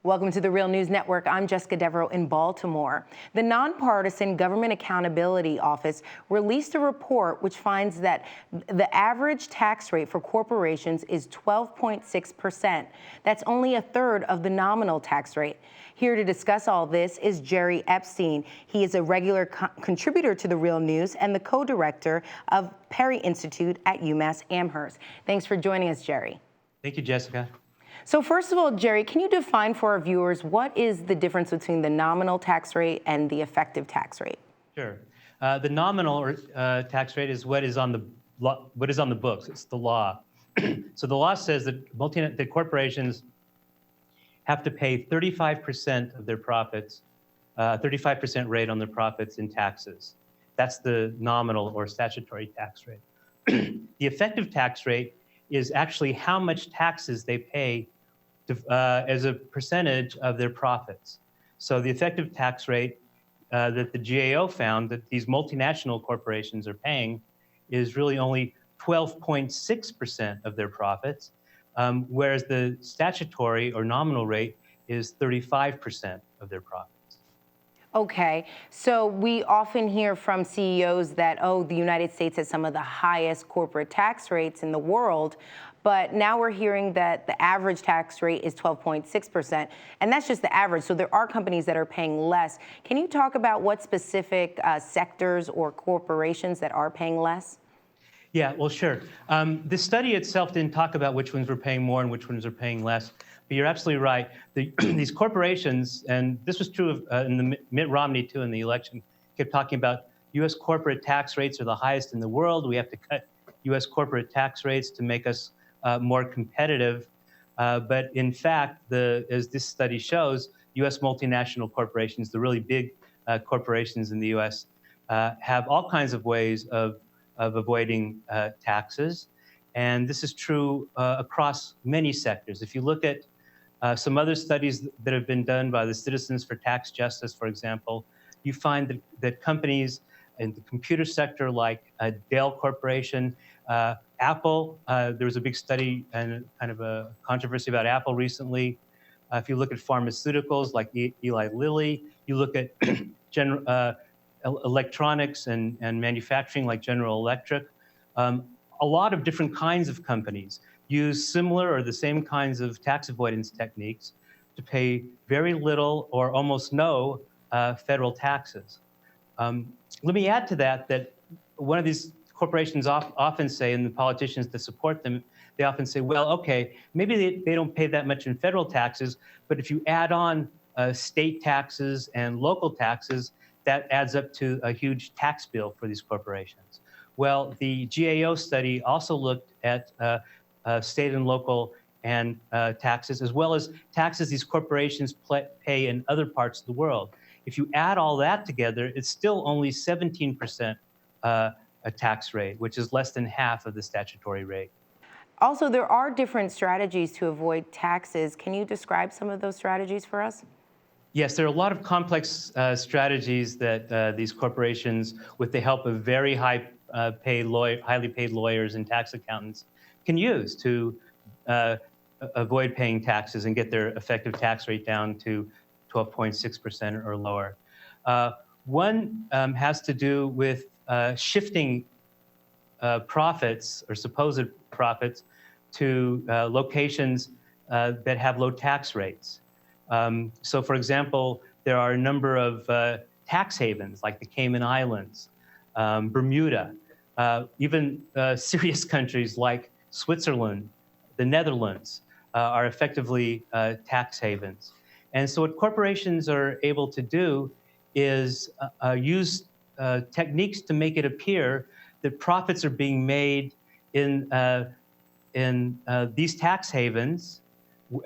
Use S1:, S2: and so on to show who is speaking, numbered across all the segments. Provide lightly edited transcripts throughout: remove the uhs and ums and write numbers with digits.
S1: Welcome to the Real News Network. I'm Jessica Devereaux in Baltimore. The nonpartisan Government Accountability Office released a report which finds that the average tax rate for corporations is 12.6%. That's only a third of the nominal tax rate. Here to discuss all this is Jerry Epstein. He is a regular contributor to The Real News and the co-director of Perry Institute at UMass Amherst. Thanks for joining us, Jerry.
S2: Thank you, Jessica.
S1: So first of all, Jerry, can you define for our viewers what is the difference between the nominal tax rate and the effective tax rate?
S2: Sure. The nominal tax rate is what is on the books. It's the law. So the law says that corporations have to pay 35% of their profits, 35% rate on their profits in taxes. That's the nominal or statutory tax rate. The effective tax rate is actually how much taxes they pay as a percentage of their profits. So the effective tax rate that the GAO found that these multinational corporations are paying is really only 12.6% of their profits, whereas the statutory or nominal rate is 35% of their profits.
S1: Okay, so we often hear from CEOs that, oh, the United States has some of the highest corporate tax rates in the world, but now we're hearing that the average tax rate is 12.6%, and that's just the average, so there are companies that are paying less. Can you talk about what specific sectors or corporations that are paying less?
S2: Yeah, well, sure. The study itself didn't talk about which ones were paying more and which ones are paying less. But you're absolutely right. These corporations, and this was true in the Mitt Romney too in the election, kept talking about U.S. corporate tax rates are the highest in the world. We have to cut U.S. corporate tax rates to make us more competitive. But in fact, as this study shows, U.S. multinational corporations, the really big corporations in the U.S., have all kinds of ways of avoiding taxes. And this is true across many sectors. If you look at some other studies that have been done by the Citizens for Tax Justice, for example, you find that companies in the computer sector like Dell Corporation, Apple, there was a big study and kind of a controversy about Apple recently. If you look at pharmaceuticals like Eli Lilly, you look at electronics and manufacturing like General Electric, a lot of different kinds of companies use similar or the same kinds of tax avoidance techniques to pay very little or almost no federal taxes. Let me add to that one of these corporations often say, and the politicians that support them, they often say, well, okay, maybe they don't pay that much in federal taxes, but if you add on state taxes and local taxes, that adds up to a huge tax bill for these corporations. Well, the GAO study also looked at state and local and taxes, as well as taxes these corporations pay in other parts of the world. If you add all that together, it's still only 17% a tax rate, which is less than half of the statutory rate.
S1: Also, there are different strategies to avoid taxes. Can you describe some of those strategies for us?
S2: Yes, there are a lot of complex strategies that these corporations, with the help of very highly paid lawyers and tax accountants, can use to avoid paying taxes and get their effective tax rate down to 12.6% or lower. One has to do with shifting profits or supposed profits to locations that have low tax rates. So, for example, there are a number of tax havens like the Cayman Islands, Bermuda, even serious countries like Switzerland, the Netherlands are effectively tax havens. And so what corporations are able to do is use techniques to make it appear that profits are being made in these tax havens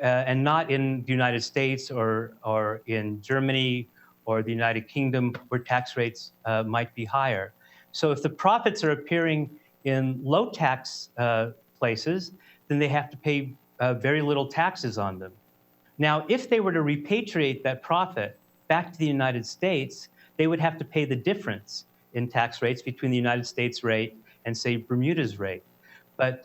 S2: and not in the United States or in Germany or the United Kingdom, where tax rates might be higher. So if the profits are appearing in low tax places, then they have to pay very little taxes on them. Now, if they were to repatriate that profit back to the United States, they would have to pay the difference in tax rates between the United States rate and, say, Bermuda's rate. But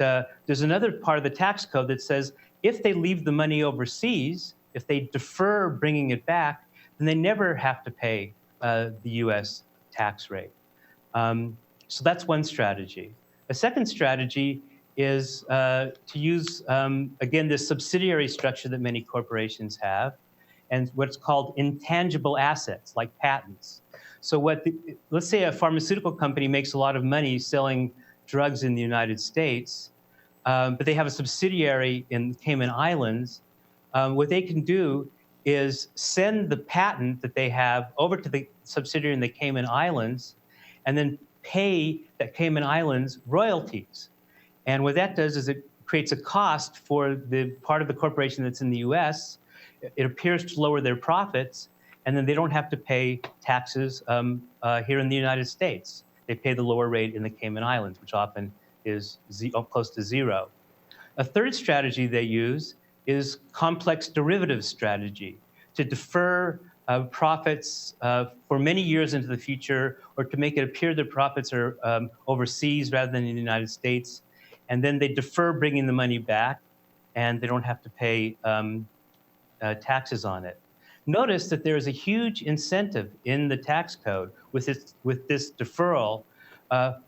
S2: there's another part of the tax code that says if they leave the money overseas, if they defer bringing it back, then they never have to pay the U.S. tax rate. So that's one strategy. A second strategy is to use, again, this subsidiary structure that many corporations have, and what's called intangible assets, like patents. So let's say a pharmaceutical company makes a lot of money selling drugs in the United States, but they have a subsidiary in Cayman Islands. What they can do is send the patent that they have over to the subsidiary in the Cayman Islands, and then pay that Cayman Islands royalties. And what that does is it creates a cost for the part of the corporation that's in the US. It appears to lower their profits, and then they don't have to pay taxes here in the United States. They pay the lower rate in the Cayman Islands, which often is close to zero. A third strategy they use is complex derivative strategy, to defer profits for many years into the future, or to make it appear that profits are overseas rather than in the United States. And then they defer bringing the money back, and they don't have to pay taxes on it. Notice that there is a huge incentive in the tax code with this deferral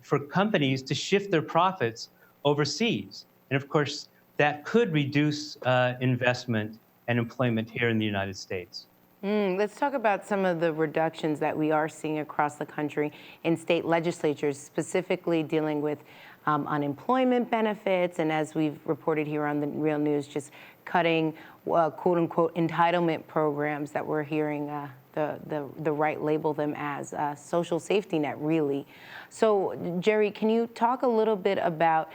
S2: for companies to shift their profits overseas. And of course, that could reduce investment and employment here in the United States.
S1: Let's talk about some of the reductions that we are seeing across the country in state legislatures, specifically dealing with unemployment benefits, and as we've reported here on the Real News, just cutting quote unquote entitlement programs that we're hearing the right label them as social safety net, really. So Jerry, can you talk a little bit about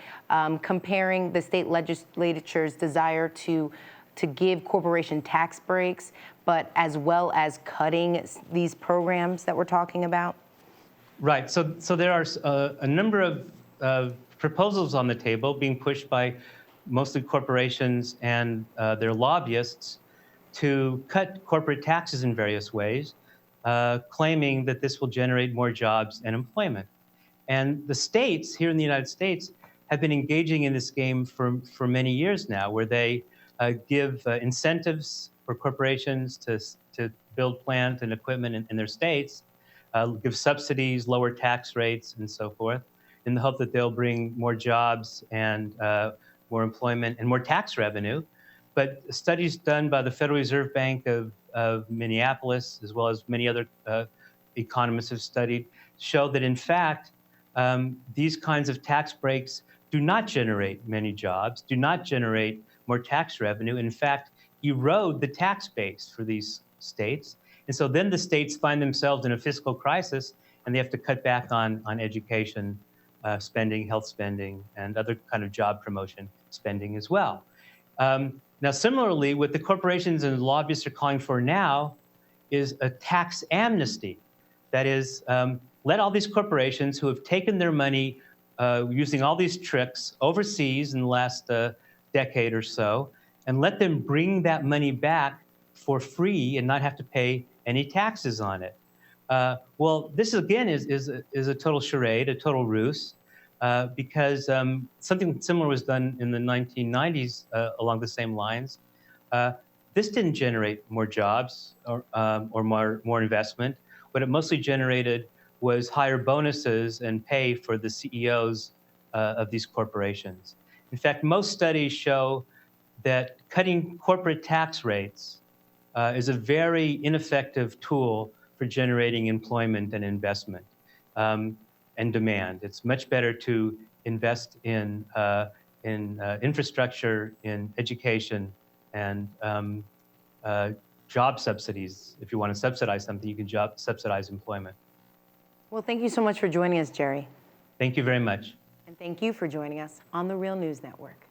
S1: comparing the state legislature's desire to give corporation tax breaks, but as well as cutting these programs that we're talking about?
S2: Right. So there are a number of proposals on the table being pushed by mostly corporations and their lobbyists to cut corporate taxes in various ways, claiming that this will generate more jobs and employment. And the states here in the United States have been engaging in this game for many years now, where they give incentives for corporations to build plant and equipment in their states, give subsidies, lower tax rates, and so forth, in the hope that they'll bring more jobs and more employment and more tax revenue. But studies done by the Federal Reserve Bank of Minneapolis, as well as many other economists have studied, show that in fact, these kinds of tax breaks do not generate many jobs, do not generate more tax revenue, in fact, erode the tax base for these states. And so then the states find themselves in a fiscal crisis, and they have to cut back on education spending, health spending, and other kind of job promotion spending as well. Now, similarly, what the corporations and lobbyists are calling for now is a tax amnesty. That is, let all these corporations who have taken their money using all these tricks overseas in the last decade or so, and let them bring that money back for free and not have to pay any taxes on it. Well, this again is a total charade, a total ruse, because something similar was done in the 1990s along the same lines. This didn't generate more jobs or more investment. What it mostly generated was higher bonuses and pay for the CEOs of these corporations. In fact, most studies show that cutting corporate tax rates is a very ineffective tool for generating employment and investment and demand. It's much better to invest in infrastructure, in education, and job subsidies. If you want to subsidize something, you can subsidize employment.
S1: Well, thank you so much for joining us, Jerry.
S2: Thank you very much.
S1: And thank you for joining us on the Real News Network.